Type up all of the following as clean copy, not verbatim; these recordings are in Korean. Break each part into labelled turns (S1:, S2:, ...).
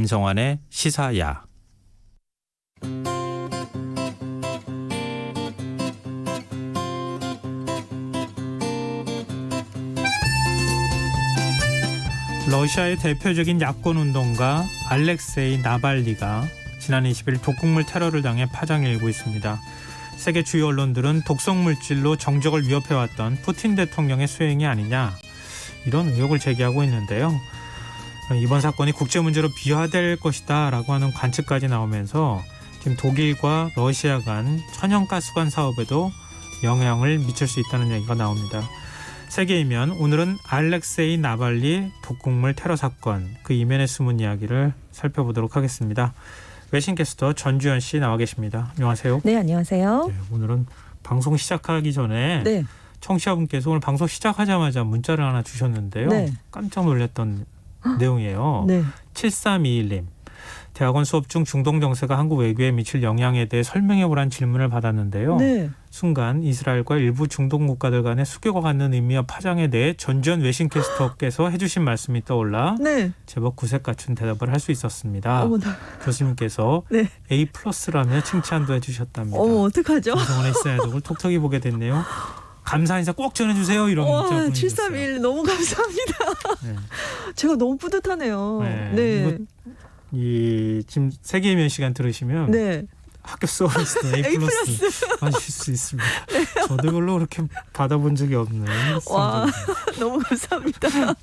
S1: 김성환의 시사야. 러시아의 대표적인 야권운동가 알렉세이 나발리가 지난 20일 독극물 테러를 당해 파장이 일고 있습니다. 세계 주요 언론들은 독성물질로 정적을 위협해왔던 푸틴 대통령의 수행이 아니냐, 이런 의혹을 제기하고 있는데요. 이번 사건이 국제문제로 비화될 것이다 라고 하는 관측까지 나오면서 지금 독일과 러시아 간 천연가스관 사업에도 영향을 미칠 수 있다는 얘기가 나옵니다. 세계이면 오늘은 알렉세이 나발리 독극물 테러 사건, 그 이면에 숨은 이야기를 살펴보도록 하겠습니다. 외신캐스터 전주현 씨 나와 계십니다. 안녕하세요.
S2: 네, 안녕하세요.
S1: 네, 오늘은 방송 시작하기 전에 청취자분께서 오늘 방송 시작하자마자 문자를 하나 주셨는데요. 깜짝 놀랐던 내용이에요. 7321님. 대학원 수업 중 중동 정세가 한국 외교에 미칠 영향에 대해 설명해보라는 질문을 받았는데요. 순간 이스라엘과 일부 중동 국가들 간의 수교가 갖는 의미와 파장에 대해 전주현 외신캐스터께서 해주신 말씀이 떠올라 제법 구색 갖춘 대답을 할 수 있었습니다. 교수님께서 A+라며 칭찬도 해주셨답니다.
S2: 어떡하죠?
S1: 김성환의 시사야독을 톡톡히 보게 됐네요. 감사 인사 꼭 전해주세요. 이런 문자 보내주셨어요.
S2: 7321 너무 감사합니다. 제가 너무 뿌듯하네요.
S1: 지금 세계이면 시간 들으시면 학교 수업에서도 A+ 맞으실 수 있습니다. 저도 별로 그렇게 받아본 적이 없는.
S2: 와, 너무 감사합니다.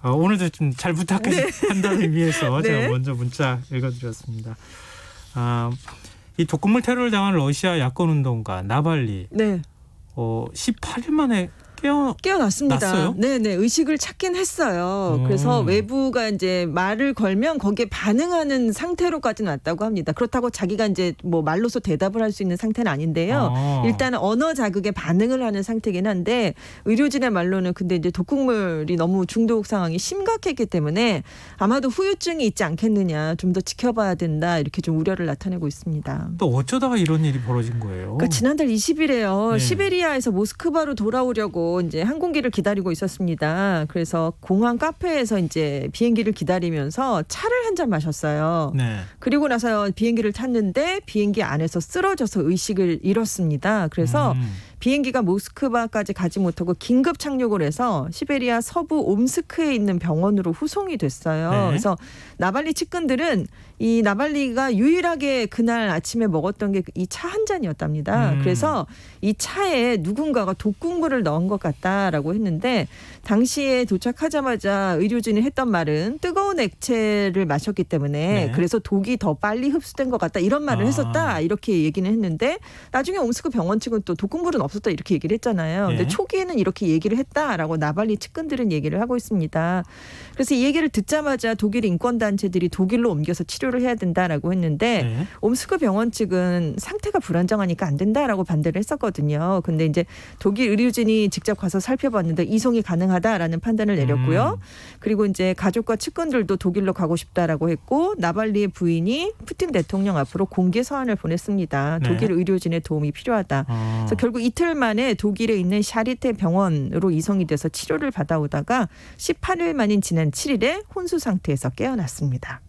S1: 오늘도 좀 잘 부탁한다는 의미에서 제가 먼저 문자 읽어드렸습니다. 이 독극물 테러를 당한 러시아 야권운동가 나발리 18일 만에
S2: 깨어났습니다. 의식을 찾긴 했어요. 그래서 외부가 이제 말을 걸면 거기에 반응하는 상태로까지는 왔다고 합니다. 그렇다고 자기가 이제 뭐 말로서 대답을 할 수 있는 상태는 아닌데요. 일단은 언어 자극에 반응을 하는 상태긴 한데, 의료진의 말로는 근데 이제 독극물이 너무 중독 상황이 심각했기 때문에 아마도 후유증이 있지 않겠느냐, 좀 더 지켜봐야 된다, 이렇게 좀 우려를 나타내고 있습니다.
S1: 또 어쩌다가 이런 일이 벌어진 거예요?
S2: 그러니까 지난달 20일에요. 시베리아에서 모스크바로 돌아오려고 이제 항공기를 기다리고 있었습니다. 그래서 공항 카페에서 이제 비행기를 기다리면서 차를 한 잔 마셨어요. 그리고 나서 비행기를 탔는데 비행기 안에서 쓰러져서 의식을 잃었습니다. 그래서 비행기가 모스크바까지 가지 못하고 긴급 착륙을 해서 시베리아 서부 옴스크에 있는 병원으로 후송이 됐어요. 그래서 나발리 측근들은 이 나발리가 유일하게 그날 아침에 먹었던 게 이 차 한 잔이었답니다. 그래서 이 차에 누군가가 독극물을 넣은 것 같다라고 했는데, 당시에 도착하자마자 의료진이 했던 말은 뜨거운 액체를 마셨기 때문에 그래서 독이 더 빨리 흡수된 것 같다, 이런 말을 했었다, 이렇게 얘기는 했는데, 나중에 옴스크 병원 측은 또 독극물은 없었다 이렇게 얘기를 했잖아요. 근데 초기에는 이렇게 얘기를 했다라고 나발리 측근들은 얘기를 하고 있습니다. 그래서 이 얘기를 듣자마자 독일 인권단체들이 독일로 옮겨서 치료를 해야 된다라고 했는데 옴스크 병원 측은 상태가 불안정하니까 안 된다라고 반대를 했었거든요. 근데 이제 독일 의료진이 직접 가서 살펴봤는데 이송이 가능하다라는 판단을 내렸고요. 그리고 이제 가족과 측근들도 독일로 가고 싶다라고 했고, 나발리의 부인이 푸틴 대통령 앞으로 공개 서한을 보냈습니다. 독일 의료진의 도움이 필요하다. 그래서 결국 이틀 만에 독일에 있는 샤리테 병원으로 이송이 돼서 치료를 받아오다가 18일 만인 지난 7일에 혼수 상태에서 깨어났습니다.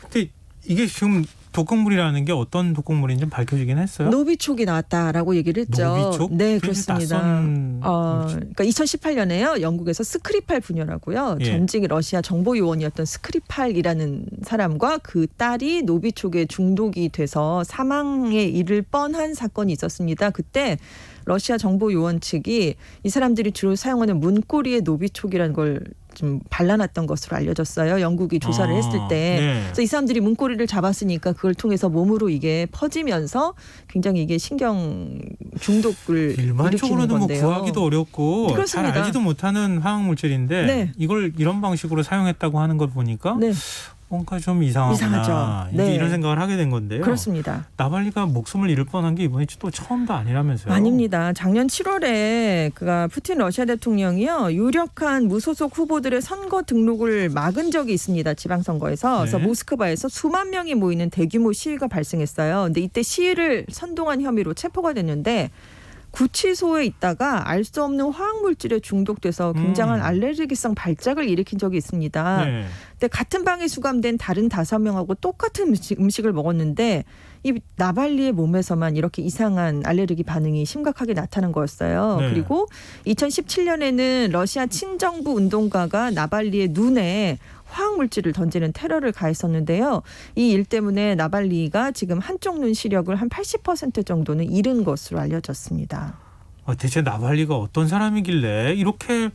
S1: 근데 이게 지금 독극물이라는 게 어떤 독극물인지 밝혀지긴 했어요?
S2: 노비촉이 나왔다라고 얘기를 했죠.
S1: 노비촉?
S2: 네, 그렇습니다. 그러니까 2018년에요. 영국에서 스크리팔 부녀라고요. 전직 러시아 정보요원이었던 스크리팔이라는 사람과 그 딸이 노비촉에 중독이 돼서 사망에 이를 뻔한 사건이 있었습니다. 그때 러시아 정보요원 측이 이 사람들이 주로 사용하는 문고리에 노비촉이라는 걸 좀 발라놨던 것으로 알려졌어요. 영국이 조사를 했을 때. 그래서 이 사람들이 문고리를 잡았으니까 그걸 통해서 몸으로 이게 퍼지면서 굉장히 이게 신경 중독을 일으키는 건데요.
S1: 뭐 구하기도 어렵고 잘 알지도 못하는 화학물질인데 이걸 이런 방식으로 사용했다고 하는 걸 보니까 뭔가 좀 이상하죠. 이런 생각을 하게 된 건데요.
S2: 그렇습니다.
S1: 나발리가 목숨을 잃을 뻔한 게 이번이 또 처음도 아니라면서요.
S2: 아닙니다. 작년 7월에 그가 푸틴 러시아 대통령이요, 유력한 무소속 후보들의 선거 등록을 막은 적이 있습니다. 지방선거에서. 그래서 모스크바에서 수만 명이 모이는 대규모 시위가 발생했어요. 근데 이때 시위를 선동한 혐의로 체포가 됐는데 구치소에 있다가 알 수 없는 화학물질에 중독돼서 굉장한 알레르기성 발작을 일으킨 적이 있습니다.
S1: 네.
S2: 근데 같은 방에 수감된 다른 5명하고 똑같은 음식을 먹었는데 이 나발리의 몸에서만 이렇게 이상한 알레르기 반응이 심각하게 나타난 거였어요.
S1: 네.
S2: 그리고 2017년에는 러시아 친정부 운동가가 나발리의 눈에 화학물질을 던지는 테러를 가했었는데요. 이 일 때문에 나발리가 지금 한쪽 눈 시력을 한 80% 정도는 잃은 것으로 알려졌습니다.
S1: 대체 나발리가 어떤 사람이길래 이렇게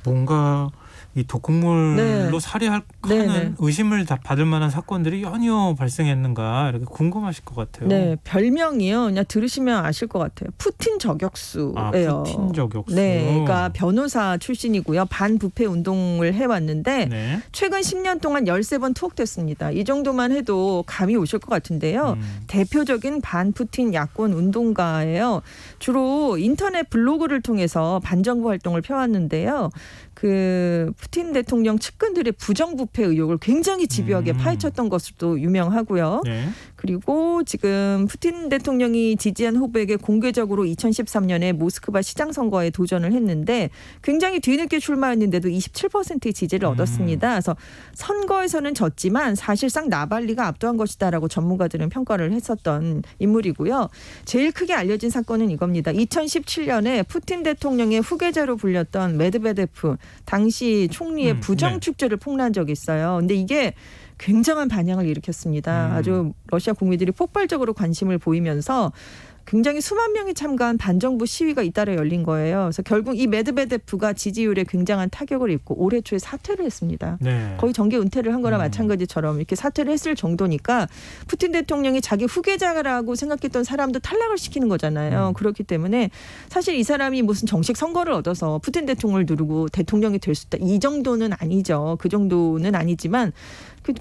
S1: 뭔가 이 독극물로 살해하는 의심을 다 받을 만한 사건들이 연이어 발생했는가 이렇게 궁금하실 것 같아요.
S2: 네, 별명이요. 그냥 들으시면 아실 것 같아요. 푸틴 저격수예요.
S1: 푸틴 저격수.
S2: 네, 그러니까 변호사 출신이고요. 반부패 운동을 해왔는데
S1: 네.
S2: 최근 10년 동안 13번 투옥됐습니다. 이 정도만 해도 감이 오실 것 같은데요. 대표적인 반푸틴 야권 운동가예요. 주로 인터넷 블로그를 통해서 반정부 활동을 펴왔는데요. 그 푸틴 대통령 측근들의 부정부패 의혹을 굉장히 집요하게 파헤쳤던 것으로도 유명하고요.
S1: 네.
S2: 그리고 지금 푸틴 대통령이 지지한 후보에게 공개적으로 2013년에 모스크바 시장 선거에 도전을 했는데 굉장히 뒤늦게 출마했는데도 27%의 지지를 얻었습니다. 그래서 선거에서는 졌지만 사실상 나발리가 압도한 것이다라고 전문가들은 평가를 했었던 인물이고요. 제일 크게 알려진 사건은 이겁니다. 2017년에 푸틴 대통령의 후계자로 불렸던 메드베데프 당시 총리의 부정축제를 폭로한 적이 있어요. 근데 이게 굉장한 반향을 일으켰습니다. 아주 러시아 국민들이 폭발적으로 관심을 보이면서 굉장히 수만 명이 참가한 반정부 시위가 잇따라 열린 거예요. 그래서 결국 이 메드베데프가 지지율에 굉장한 타격을 입고 올해 초에 사퇴를 했습니다.
S1: 네.
S2: 거의 정계 은퇴를 한 거나 마찬가지처럼 이렇게 사퇴를 했을 정도니까 푸틴 대통령이 자기 후계자라고 생각했던 사람도 탈락을 시키는 거잖아요. 그렇기 때문에 사실 이 사람이 무슨 정식 선거를 얻어서 푸틴 대통령을 누르고 대통령이 될 수 있다. 이 정도는 아니죠. 그 정도는 아니지만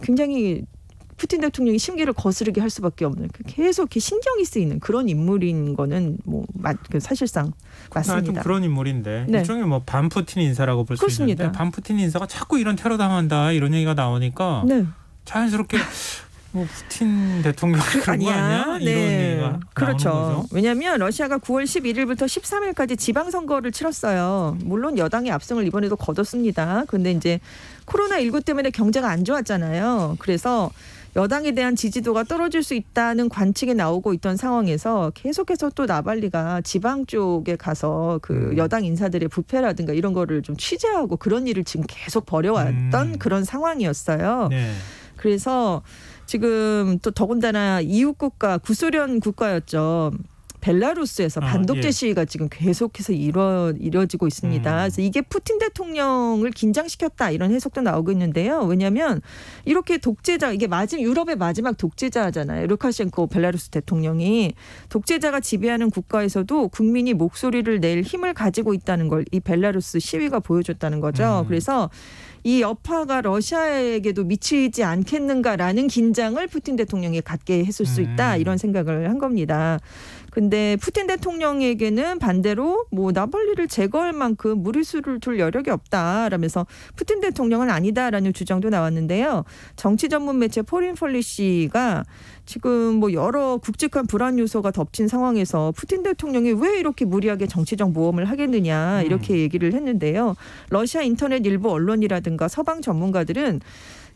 S2: 굉장히 푸틴 대통령이 심기를 거스르게 할 수밖에 없는 계속 이렇게 신경이 쓰이는 그런 인물인 거는 뭐 사실상 맞습니다.
S1: 그런 인물인데
S2: 네.
S1: 일종의 뭐 반푸틴 인사라고 볼 수 있는데 반푸틴 인사가 자꾸 이런 테러 당한다 이런 얘기가 나오니까
S2: 네.
S1: 자연스럽게 뭐 푸틴 대통령 그런 거 아니야? 이런 얘기가
S2: 그렇죠.
S1: 나오는 거죠.
S2: 왜냐하면 러시아가 9월 11일부터 13일까지 지방선거를 치렀어요. 물론 여당이 압승을 이번에도 거뒀습니다. 그런데 이제 코로나19 때문에 경제가 안 좋았잖아요. 그래서 여당에 대한 지지도가 떨어질 수 있다는 관측이 나오고 있던 상황에서 계속해서 또 나발리가 지방 쪽에 가서 그 여당 인사들의 부패라든가 이런 거를 좀 취재하고 그런 일을 지금 계속 벌여왔던 그런 상황이었어요.
S1: 네.
S2: 그래서 지금 또 더군다나 이웃국가 구소련 국가였죠. 벨라루스에서 반독재 시위가 지금 계속해서 이뤄지고 있습니다. 그래서 이게 푸틴 대통령을 긴장시켰다 이런 해석도 나오고 있는데요. 왜냐하면 이렇게 독재자 이게 유럽의 마지막 독재자잖아요. 루카셴코 벨라루스 대통령이 독재자가 지배하는 국가에서도 국민이 목소리를 낼 힘을 가지고 있다는 걸 이 벨라루스 시위가 보여줬다는 거죠. 그래서 이 여파가 러시아에게도 미치지 않겠는가라는 긴장을 푸틴 대통령이 갖게 했을 수 있다 이런 생각을 한 겁니다. 근데 푸틴 대통령에게는 반대로 뭐 나발리를 제거할 만큼 무리수를 둘 여력이 없다라면서 푸틴 대통령은 아니다라는 주장도 나왔는데요. 정치 전문 매체 포린폴리시가 지금 뭐 여러 굵직한 불안 요소가 덮친 상황에서 푸틴 대통령이 왜 이렇게 무리하게 정치적 모험을 하겠느냐 이렇게 얘기를 했는데요. 러시아 인터넷 일부 언론이라든가 서방 전문가들은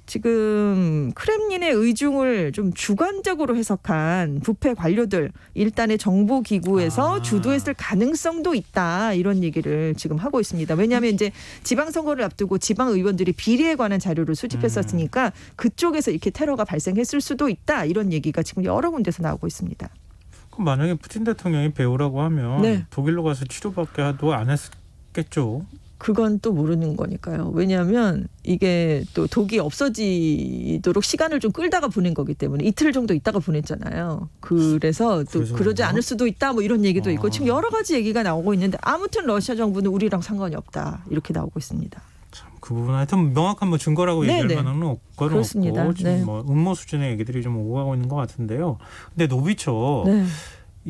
S2: 지금 크렘린의 의중을 좀 주관적으로 해석한 부패 관료들 일단의 정보기구에서 주도했을 가능성도 있다 이런 얘기를 지금 하고 있습니다. 왜냐하면 이제 지방선거를 앞두고 지방의원들이 비리에 관한 자료를 수집했었으니까 그쪽에서 이렇게 테러가 발생했을 수도 있다 이런 얘기가 지금 여러 군데서 나오고 있습니다.
S1: 그럼 만약에 푸틴 대통령이 배우라고 하면
S2: 네.
S1: 독일로 가서 치료받게 하도 안 했겠죠.
S2: 그건 또 모르는 거니까요. 왜냐하면 이게 또 독이 없어지도록 시간을 좀 끌다가 보낸 거기 때문에 이틀 정도 있다가 보냈잖아요. 그래서 또 그러지 않을 수도 있다 뭐 이런 얘기도 있고 지금 여러 가지 얘기가 나오고 있는데 아무튼 러시아 정부는 우리랑 상관이 없다 이렇게 나오고 있습니다.
S1: 참, 그 부분 하여튼 명확한 뭐 증거라고 얘기할 만한 건
S2: 그렇습니다.
S1: 없고 지금 뭐 음모 수준의 얘기들이 좀 오고 가고 있는 것 같은데요. 근데 노비초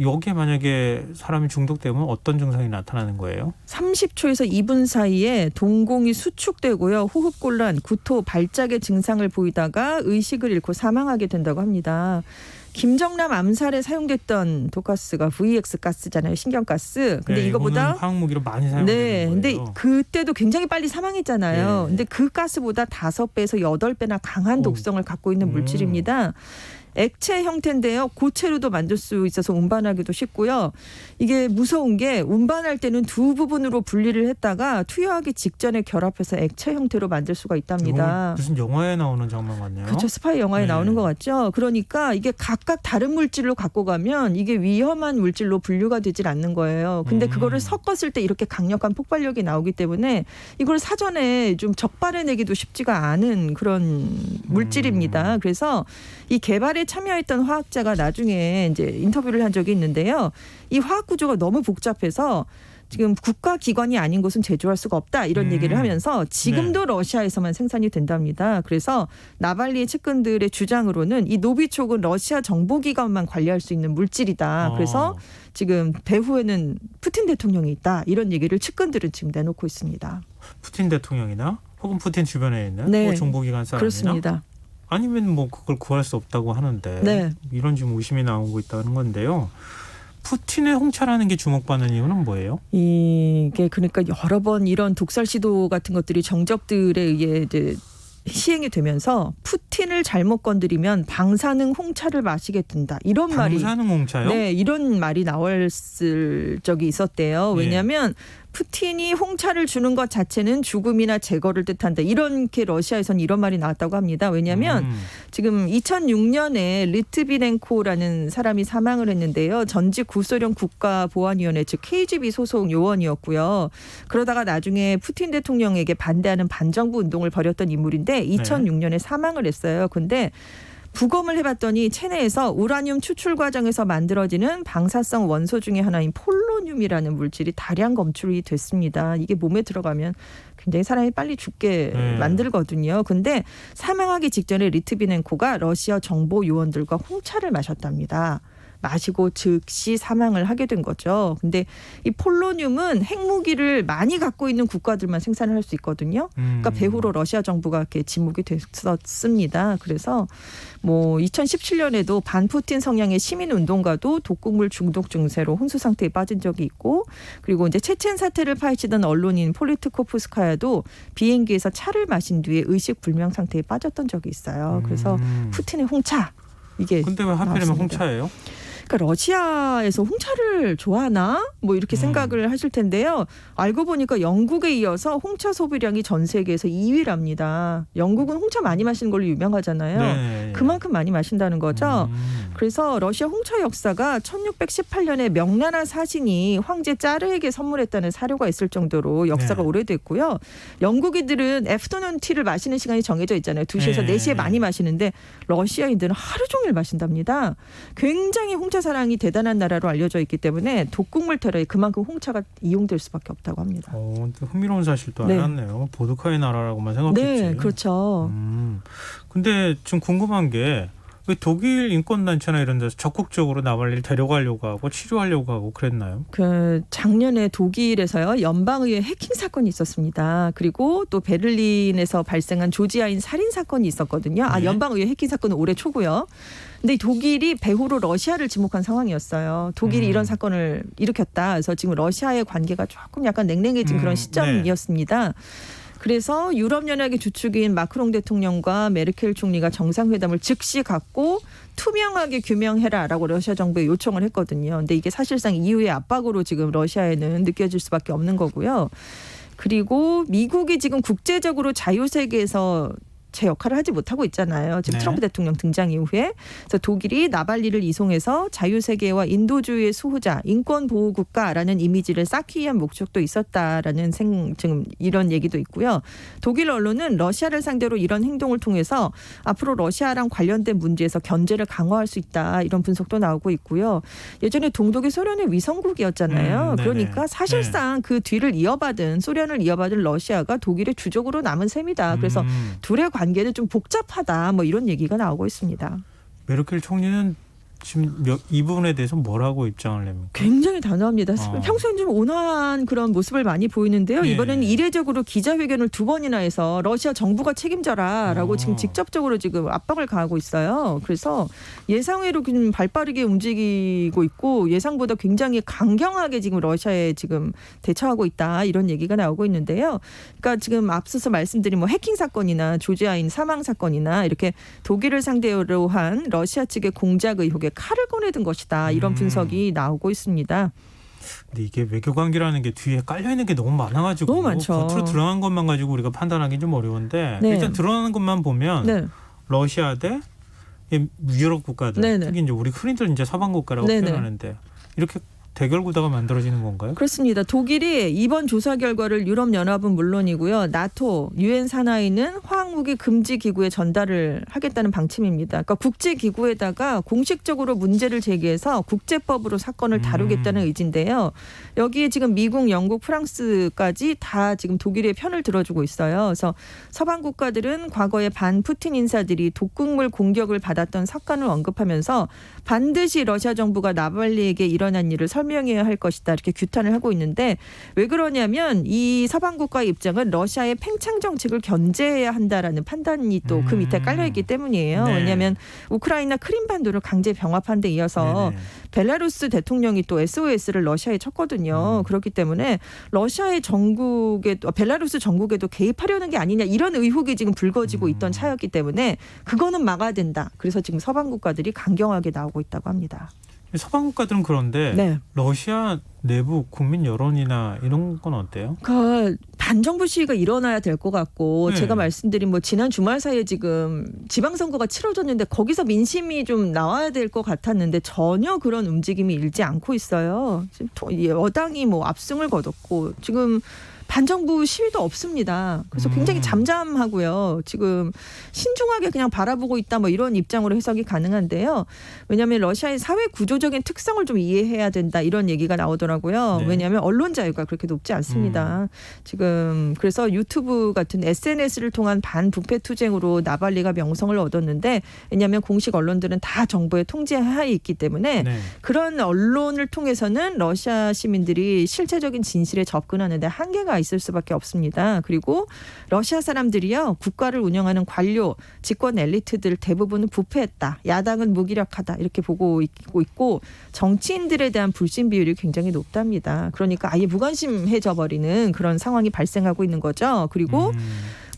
S1: 여기에 만약에 사람이 중독되면 어떤 증상이 나타나는 거예요? 30초에서
S2: 2분 사이에 동공이 수축되고요. 호흡곤란, 구토, 발작의 증상을 보이다가 의식을 잃고 사망하게 된다고 합니다. 김정남 암살에 사용됐던 독가스가 VX 가스잖아요. 신경가스. 근데
S1: 네,
S2: 이거보다
S1: 화학 무기로 많이 사용되는
S2: 네,
S1: 거예요.
S2: 근데 그때도 굉장히 빨리 사망했잖아요.
S1: 네.
S2: 근데 그 가스보다 5배에서 8배나 강한 독성을 갖고 있는 물질입니다. 액체 형태인데요. 고체로도 만들 수 있어서 운반하기도 쉽고요. 이게 무서운 게 운반할 때는 두 부분으로 분리를 했다가 투여하기 직전에 결합해서 액체 형태로 만들 수가 있답니다.
S1: 무슨 영화에 나오는 장면 같네요.
S2: 그렇죠. 스파이 영화에
S1: 네.
S2: 나오는 것 같죠. 그러니까 이게 각각 다른 물질로 갖고 가면 이게 위험한 물질로 분류가 되질 않는 거예요. 근데 그거를 섞었을 때 이렇게 강력한 폭발력이 나오기 때문에 이걸 사전에 좀 적발해내기도 쉽지가 않은 그런 물질입니다. 그래서 이 개발에 참여했던 화학자가 나중에 이제 인터뷰를 한 적이 있는데요. 이 화학 구조가 너무 복잡해서 지금 국가기관이 아닌 곳은 제조할 수가 없다 이런 얘기를 하면서 지금도 러시아에서만 생산이 된답니다. 그래서 나발리의 측근들의 주장으로는 이 노비촉은 러시아 정보기관만 관리할 수 있는 물질이다. 그래서 지금 배후에는 푸틴 대통령이 있다. 이런 얘기를 측근들은 지금 내놓고 있습니다.
S1: 푸틴 대통령이나 혹은 푸틴 주변에 있는
S2: 네.
S1: 정보기관 사람이나
S2: 그렇습니다.
S1: 아니면 뭐 그걸 구할 수 없다고 하는데
S2: 네.
S1: 이런 지금 의심이 나오고 있다는 건데요. 푸틴의 홍차라는 게 주목받는 이유는 뭐예요?
S2: 이게 그러니까 여러 번 이런 독살 시도 같은 것들이 정적들에 의해 이제 시행이 되면서 푸틴을 잘못 건드리면 방사능 홍차를 마시게 된다. 이런 말이
S1: 방사능 홍차요?
S2: 네, 이런 말이 나왔을 적이 있었대요. 왜냐하면 푸틴이 홍차를 주는 것 자체는 죽음이나 제거를 뜻한다. 이렇게 러시아에서는 이런 말이 나왔다고 합니다. 왜냐하면 지금 2006년에 리트비넨코라는 사람이 사망을 했는데요. 전직 구소련 국가보안위원회 즉 KGB 소속 요원이었고요. 그러다가 나중에 푸틴 대통령에게 반대하는 반정부 운동을 벌였던 인물인데 2006년에 사망을 했어요. 근데 부검을 해봤더니 체내에서 우라늄 추출 과정에서 만들어지는 방사성 원소 중에 하나인 폴로늄이라는 물질이 다량 검출이 됐습니다. 이게 몸에 들어가면 굉장히 사람이 빨리 죽게 만들거든요. 근데 사망하기 직전에 리트비넨코가 러시아 정보 요원들과 홍차를 마셨답니다. 마시고 즉시 사망을 하게 된 거죠. 근데 이 폴로늄은 핵무기를 많이 갖고 있는 국가들만 생산을 할 수 있거든요. 그러니까 배후로 러시아 정부가 이렇게 지목이 됐었습니다. 그래서 뭐 2017년에도 반푸틴 성향의 시민 운동가도 독극물 중독 증세로 혼수 상태에 빠진 적이 있고, 그리고 이제 체첸 사태를 파헤치던 언론인 폴리트코프스카야도 비행기에서 차를 마신 뒤에 의식 불명 상태에 빠졌던 적이 있어요. 그래서 푸틴의 홍차 이게.
S1: 근데 왜 하필이면
S2: 나왔습니다.
S1: 홍차예요?
S2: 그러니까 러시아에서 홍차를 좋아하나? 뭐 이렇게 생각을 하실 텐데요. 알고 보니까 영국에 이어서 홍차 소비량이 전 세계에서 2위랍니다. 영국은 홍차 많이 마시는 걸로 유명하잖아요.
S1: 네.
S2: 그만큼 많이 마신다는 거죠. 그래서 러시아 홍차 역사가 1618년에 명나라 사신이 황제 짜르에게 선물했다는 사료가 있을 정도로 역사가 오래됐고요. 영국인들은 애프터눈 티를 마시는 시간이 정해져 있잖아요. 2시에서 4시에 많이 마시는데 러시아인들은 하루 종일 마신답니다. 굉장히 홍차 사랑이 대단한 나라로 알려져 있기 때문에 독극물 테러에 그만큼 홍차가 이용될 수밖에 없다고 합니다.
S1: 흥미로운 사실도 알았네요. 보드카의 나라라고만 생각했지.
S2: 네, 그렇죠.
S1: 근데 지금 궁금한 게 왜 독일 인권단체나 이런 데서 적극적으로 나발리를 데려가려고 하고 치료하려고 하고 그랬나요?
S2: 그 작년에 독일에서요 연방의회 해킹 사건이 있었습니다. 그리고 또 베를린에서 발생한 조지아인 살인 사건이 있었거든요. 연방의회 해킹 사건은 올해 초고요. 근데 독일이 배후로 러시아를 지목한 상황이었어요. 독일이 이런 사건을 일으켰다. 그래서 지금 러시아의 관계가 조금 약간 냉랭해진 그런 시점이었습니다. 그래서 유럽연합의 주축인 마크롱 대통령과 메르켈 총리가 정상회담을 즉시 갖고 투명하게 규명해라라고 러시아 정부에 요청을 했거든요. 근데 이게 사실상 EU의 압박으로 지금 러시아에는 느껴질 수밖에 없는 거고요. 그리고 미국이 지금 국제적으로 자유세계에서 제 역할을 하지 못하고 있잖아요. 지금 트럼프 대통령 등장 이후에. 그래서 독일이 나발리를 이송해서 자유세계와 인도주의의 수호자, 인권보호국가라는 이미지를 쌓기 위한 목적도 있었다라는 지금 이런 얘기도 있고요. 독일 언론은 러시아를 상대로 이런 행동을 통해서 앞으로 러시아랑 관련된 문제에서 견제를 강화할 수 있다. 이런 분석도 나오고 있고요. 예전에 동독이 소련의 위성국이었잖아요. 그러니까 사실상 그 뒤를 소련을 이어받은 러시아가 독일의 주적으로 남은 셈이다. 그래서 둘의 관계는 좀 복잡하다. 뭐 이런 얘기가 나오고 있습니다.
S1: 메르켈 총리는 지금 이 부분에 대해서 뭐라고 입장을 냅니까?
S2: 굉장히 단호합니다. 평소엔 좀 온화한 그런 모습을 많이 보이는데요. 이번에는 이례적으로 기자회견을 2번이나 해서 러시아 정부가 책임져라라고 지금 직접적으로 지금 압박을 가하고 있어요. 그래서 예상외로 발빠르게 움직이고 있고 예상보다 굉장히 강경하게 지금 러시아에 지금 대처하고 있다 이런 얘기가 나오고 있는데요. 그러니까 지금 앞서서 말씀드린 뭐 해킹 사건이나 조지아인 사망 사건이나 이렇게 독일을 상대로 한 러시아 측의 공작 의혹에 칼을 꺼내든 것이다. 이런 분석이 나오고 있습니다.
S1: 근데 이게 외교 관계라는 게 뒤에 깔려 있는 게 너무 많아가지고
S2: 너무 많죠.
S1: 겉으로 드러난 것만 가지고 우리가 판단하기 좀 어려운데
S2: 네.
S1: 일단 드러나는 것만 보면
S2: 네.
S1: 러시아 대 유럽 국가들,
S2: 네네.
S1: 특히 이제 우리 흔히들 이제 서방 국가라고
S2: 네네.
S1: 표현하는데 이렇게 대결 구도가 만들어지는 건가요?
S2: 그렇습니다. 독일이 이번 조사 결과를 유럽연합은 물론이고요. 나토, 유엔 산하에는 화학무기 금지 기구에 전달을 하겠다는 방침입니다. 그러니까 국제기구에다가 공식적으로 문제를 제기해서 국제법으로 사건을 다루겠다는 의지인데요. 여기에 지금 미국, 영국, 프랑스까지 다 지금 독일의 편을 들어주고 있어요. 그래서 서방 국가들은 과거에 반푸틴 인사들이 독극물 공격을 받았던 사건을 언급하면서 반드시 러시아 정부가 나발리에게 일어난 일을 설명해야 할 것이다 이렇게 규탄을 하고 있는데 왜 그러냐면 이 서방 국가의 입장은 러시아의 팽창 정책을 견제해야 한다라는 판단이 또 그 밑에 깔려 있기 때문이에요.
S1: 네.
S2: 왜냐하면 우크라이나 크림반도를 강제 병합한 데 이어서
S1: 네네.
S2: 벨라루스 대통령이 또 SOS를 러시아에 쳤거든요. 그렇기 때문에 러시아의 전국에도 벨라루스 전국에도 개입하려는 게 아니냐 이런 의혹이 지금 불거지고 있던 차였기 때문에 그거는 막아야 된다. 그래서 지금 서방 국가들이 강경하게 나오고 있다고 합니다.
S1: 서방 국가들은 그런데
S2: 네.
S1: 러시아 내부 국민 여론이나 이런 건 어때요?
S2: 그러니까 반정부 시위가 일어나야 될 것 같고
S1: 네.
S2: 제가 말씀드린 뭐 지난 주말 사이에 지금 지방선거가 치러졌는데 거기서 민심이 좀 나와야 될 것 같았는데 전혀 그런 움직임이 일지 않고 있어요. 지금 여당이 뭐 압승을 거뒀고 지금 반정부 시위도 없습니다. 그래서 굉장히 잠잠하고요. 지금 신중하게 그냥 바라보고 있다 뭐 이런 입장으로 해석이 가능한데요. 왜냐하면 러시아의 사회 구조적인 특성을 좀 이해해야 된다 이런 얘기가 나오더라고요.
S1: 네.
S2: 왜냐하면 언론 자유가 그렇게 높지 않습니다. 지금 그래서 유튜브 같은 SNS를 통한 반부패 투쟁으로 나발리가 명성을 얻었는데 왜냐하면 공식 언론들은 다 정부의 통제하에 있기 때문에
S1: 네.
S2: 그런 언론을 통해서는 러시아 시민들이 실체적인 진실에 접근하는데 한계가 있을 수밖에 없습니다. 그리고 러시아 사람들이요. 국가를 운영하는 관료, 집권 엘리트들 대부분은 부패했다. 야당은 무기력하다. 이렇게 보고 있고 정치인들에 대한 불신 비율이 굉장히 높답니다. 그러니까 아예 무관심해져 버리는 그런 상황이 발생하고 있는 거죠. 그리고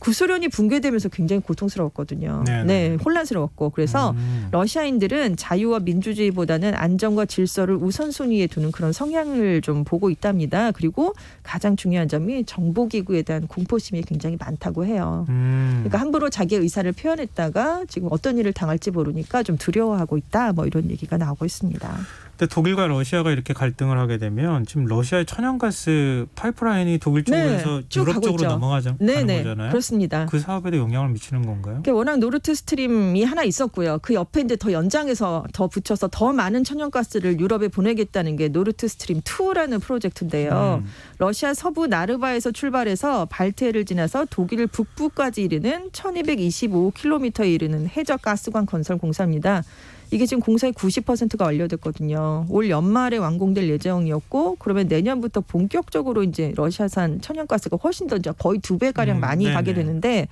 S2: 구소련이 붕괴되면서 굉장히 고통스러웠거든요.
S1: 네네.
S2: 네, 혼란스러웠고 그래서 러시아인들은 자유와 민주주의보다는 안정과 질서를 우선순위에 두는 그런 성향을 좀 보고 있답니다. 그리고 가장 중요한 점이 정보기구에 대한 공포심이 굉장히 많다고 해요. 그러니까 함부로 자기의 의사를 표현했다가 지금 어떤 일을 당할지 모르니까 좀 두려워하고 있다. 뭐 이런 얘기가 나오고 있습니다.
S1: 근데 독일과 러시아가 이렇게 갈등을 하게 되면 지금 러시아의 천연가스 파이프라인이 독일 쪽에서
S2: 쭉
S1: 유럽
S2: 가고
S1: 쪽으로
S2: 있죠.
S1: 가는
S2: 네네,
S1: 거잖아요.
S2: 그렇습니다.
S1: 그 사업에도 영향을 미치는 건가요?
S2: 그러니까 워낙 노르트 스트림이 하나 있었고요. 그 옆에 이제 더 연장해서 더 붙여서 더 많은 천연가스를 유럽에 보내겠다는 게 노르트 스트림 2라는 프로젝트인데요. 러시아 서부 나르바에서 출발해서 발트해를 지나서 독일 북부까지 이르는 1225km에 이르는 해저 가스관 건설 공사입니다. 이게 지금 공사의 90%가 완료됐거든요. 올 연말에 완공될 예정이었고 그러면 내년부터 본격적으로 이제 러시아산 천연가스가 훨씬 더 이제 거의 2배가량 많이
S1: 네네.
S2: 가게 되는데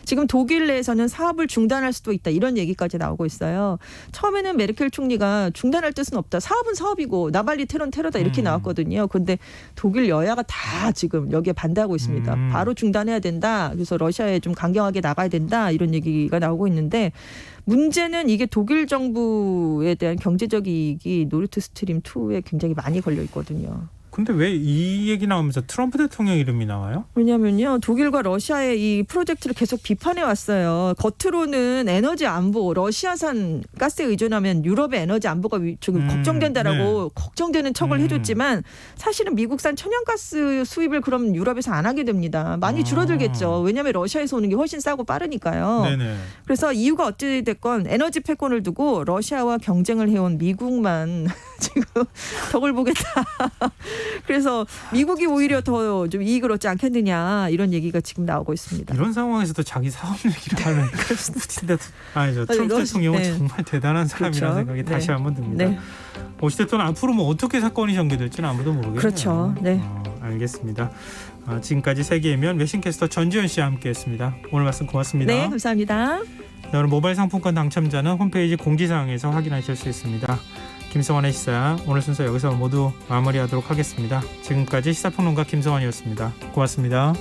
S2: 지금 독일 내에서는 사업을 중단할 수도 있다 이런 얘기까지 나오고 있어요. 처음에는 메르켈 총리가 중단할 뜻은 없다. 사업은 사업이고 나발리 테러는 테러다 이렇게 나왔거든요. 그런데 독일 여야가 다 지금 여기에 반대하고 있습니다. 바로 중단해야 된다. 그래서 러시아에 좀 강경하게 나가야 된다. 이런 얘기가 나오고 있는데 문제는 이게 독일 정부에 대한 경제적 이익이 노르트 스트림 2에 굉장히 많이 걸려 있거든요.
S1: 근데 왜 이 얘기 나오면서 트럼프 대통령 이름이 나와요?
S2: 왜냐면요. 독일과 러시아의 이 프로젝트를 계속 비판해 왔어요. 겉으로는 에너지 안보, 러시아산 가스에 의존하면 유럽의 에너지 안보가 지금 걱정된다라고 걱정되는 척을 해줬지만 사실은 미국산 천연가스 수입을 그럼 유럽에서 안 하게 됩니다. 많이 줄어들겠죠. 왜냐하면 러시아에서 오는 게 훨씬 싸고 빠르니까요.
S1: 네네.
S2: 그래서 이유가 어찌 됐건 에너지 패권을 두고 러시아와 경쟁을 해온 미국만 지금 덕을 보겠다. 그래서 미국이 오히려 더 좀 이익을 얻지 않겠느냐 이런 얘기가 지금 나오고 있습니다.
S1: 이런 상황에서도 자기 사업 얘기를 하는 트럼프 대통령은
S2: 네.
S1: 정말 대단한 사람이라는
S2: 그렇죠.
S1: 생각이 다시 한번 듭니다.
S2: 네.
S1: 오시 대통령 앞으로 뭐 어떻게 사건이 전개될지는 아무도 모르겠네요.
S2: 그렇죠. 네.
S1: 알겠습니다. 지금까지 세계의 외신캐스터 전지현 씨와 함께했습니다. 오늘 말씀 고맙습니다.
S2: 네, 감사합니다.
S1: 네, 오늘 모바일 상품권 당첨자는 홈페이지 공지사항에서 확인하실 수 있습니다. 김성환의 시사 오늘 순서 여기서 모두 마무리하도록 하겠습니다. 지금까지 시사평론가 김성환이었습니다. 고맙습니다.